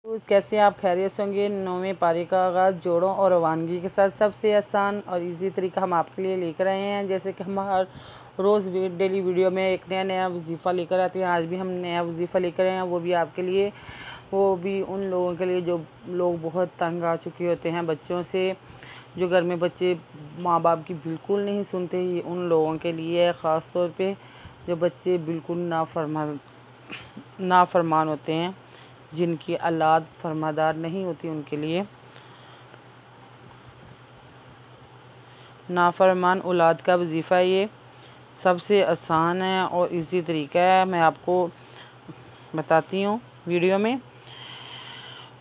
کیسے ہیں آپ؟ خیریت سے ہوں گے۔ 9ویں پارے کا آغاز جوڑوں اور روانگی کے ساتھ سب سے آسان اور ایزی طریقہ ہم آپ کے لیے لے کر آئے ہیں۔ جیسے کہ ہم ہر روز ڈیلی ویڈیو میں ایک نیا وظیفہ لے کر آتے ہیں، آج بھی ہم نیا وظیفہ لے کر آئے ہیں، وہ بھی آپ کے لیے، وہ بھی ان لوگوں کے لیے جو لوگ بہت تنگ آ چکے ہوتے ہیں بچوں سے، جو گھر میں بچے ماں باپ کی بالکل نہیں سنتے، ان لوگوں کے لیے خاص طور پہ جو بچے بالکل نافرمان ہوتے ہیں، جن کی اولاد فرمانبردار نہیں ہوتی، ان کے لیے نافرمان اولاد کا وظیفہ یہ سب سے آسان ہے اور ایزی طریقہ ہے، میں آپ کو بتاتی ہوں ویڈیو میں۔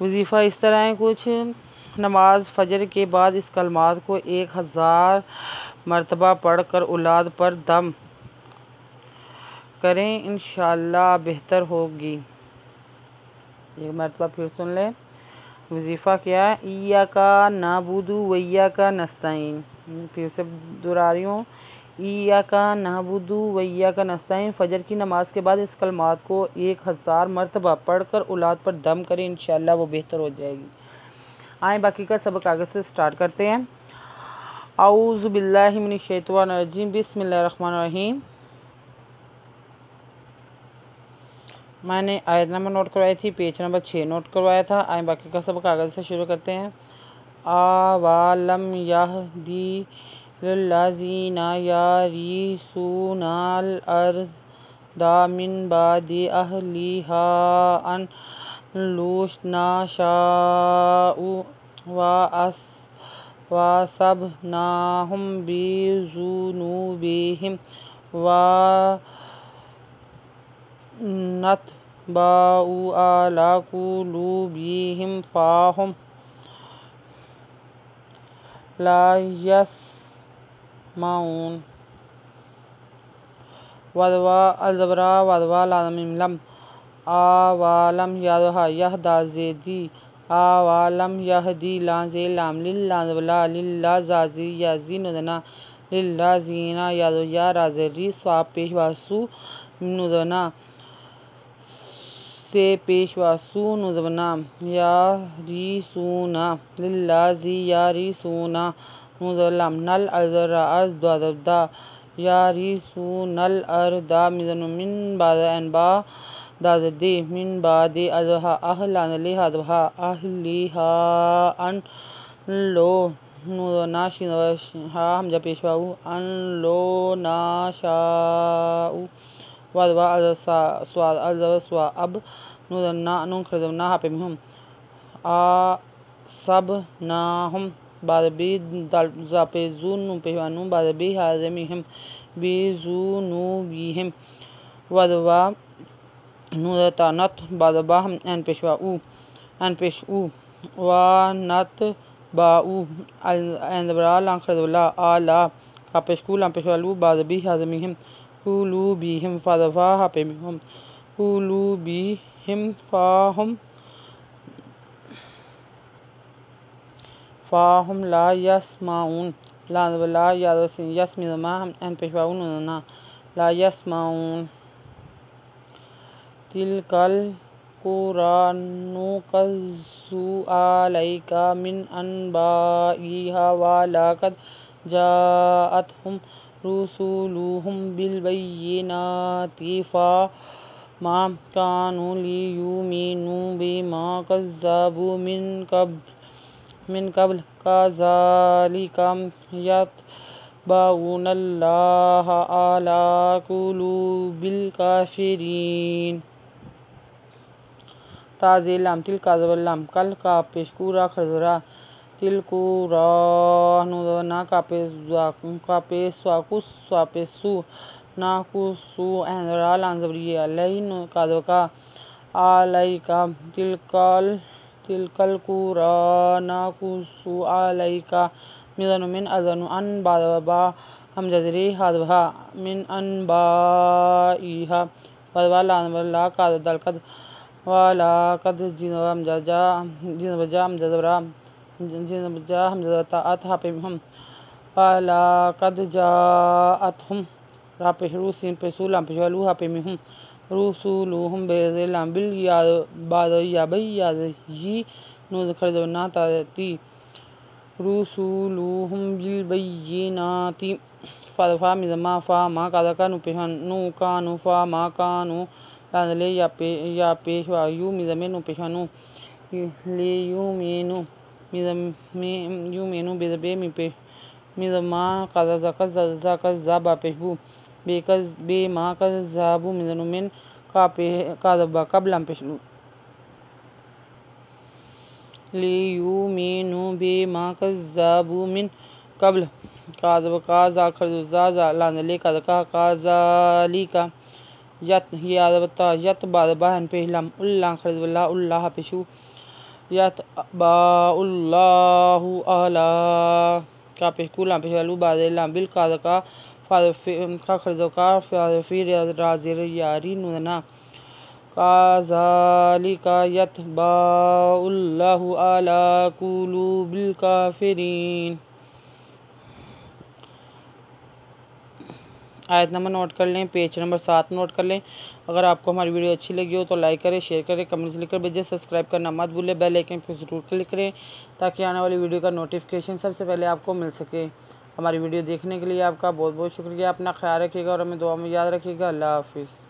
وظیفہ اس طرح ہے کچھ: نماز فجر کے بعد اس کلمات کو 1000 مرتبہ پڑھ کر اولاد پر دم کریں، انشاءاللہ بہتر ہوگی۔ ایک مرتبہ پھر سن لیں۔ وظیفہ کیا ہے؟ ایاک نعبد و ایاک نستعین۔ پھر سے دہرا رہی ہوں، ایاک نعبد و ایاک نستعین۔ فجر کی نماز کے بعد اس کلمات کو 1000 مرتبہ پڑھ کر اولاد پر دم کریں، انشاءاللہ وہ بہتر ہو جائے گی۔ آئیں باقی کا سبق آگے سے سٹارٹ کرتے ہیں۔ اعوذ باللہ من الشیطان الرجیم، بسم اللہ الرحمن الرحیم۔ میں نے آیت نمبر نوٹ کروائی تھی، پیج نمبر 6 نوٹ کروایا تھا۔ آئیں باقی کا سبق آگے سے شروع کرتے ہیں۔ اولم یہدی للذین یرثون الارض من بعد اہلہا ان لو نشاء وَأَصَبْنَاهُم بِذُنُوبِهِمْ وَنَطْبَعُ عَلَىٰ قُلُوبِهِمْ فَهُمْ لَا يَسْمَعُونَ۔ الزبرا وَدْوَا لام لم۔ اولم یہدا زیدی اولم یہدی لانزے لام للہ زازی یازی ندنا للذین یادو یا رازری سوا پیش واسو ندنا سے پیش واسو ندنا یاریسونا للذی یاریسونا ندلم نل ازرا از دودبدا یاریسون الارض من بعد انبا دازدی من بعد ازہا اہلان لہدوہا اہلیہا ان لو ناشا حمزہ پیشواؤ ان لو ناشاؤ وادوا سواد الزو سوا اب ندنا نخرجنا حپے مہم آصبناہم بعد بی زاپے زون پیشوانو بعد بی حازمہم بزنوبہم وادوا ندتا نت بعد با ان پیشواؤ ان پیش او ونتبعو الزبرا لام خردولا آلا کاپیشکو لام پیشوالو بعد بی حازمہم قلوبہم فادوا حپے مہم قلوبہم فاہم لا یسمعون لانزبلا یادوسین یسمعون ان پیشواؤ ننا لا یسمعون۔ تلک القری نقص علیک من انبائها ولقد جاءتهم رسلهم بالبینات فما كانوا لیؤمنوا بما کذبوا من قبل کذلک یطبع اللہ علی قلوب الکافرین۔ تازی لام تلک زبر لام کل کا پیشکورا خردورا تلکورا ندنا کاپے سواکس سواپے سو ناکسو اندرا لانزبری علیہ کادوکا علیکا تلک القری نقص علیک من ازن ان بعد با حمزری حذفا من انبائها وادوا لانزبلا کاد دلکد وَلَقَدْ جِنَبَجَا حمزہ حمزہ ات حپے مہم وَلَقَدْ جَاءَتْهُمْ راپے شروع سین پہ سو لام پیشوالو حپے مہم رسولهم بذلام باليابي خرجنا تأتي رسولهم بالبينات فا مزما فا ما كذا كانوا بيشانو كانوا فا ما كانوا لانلي يا بيشوا يو مزمنو بيشانو ليومينو يومينو بذبي مزما كذا كذا بيشبو بما كذبوا مزنو من كذب قبل بيشلو ليؤمنوا بما كذبوا من قبل كذب كذا خرجا لانلي كذلك يت بعد بهن پہلم اللہ خرج اللہ پشو یت با اللہ اعلی کا پہکولا پہلو بعد لام بل کا خرجو کا فیر راجر یاری نونا كذلك يطبع الله على قلوب الكافرين۔ آیت نمبر نوٹ کر لیں، پیج نمبر 7 نوٹ کر لیں۔ اگر آپ کو ہماری ویڈیو اچھی لگی ہو تو لائک کریں، شیئر کریں، کمنٹس لکھ کر بھیجیں، سبسکرائب کرنا مت بھولیں، بیل آئیکن پہ ضرور کلک کریں تاکہ آنے والی ویڈیو کا نوٹیفیکیشن سب سے پہلے آپ کو مل سکے۔ ہماری ویڈیو دیکھنے کے لیے آپ کا بہت بہت شکریہ۔ اپنا خیال رکھیے گا اور ہمیں دعا میں یاد رکھیے گا۔ اللہ حافظ۔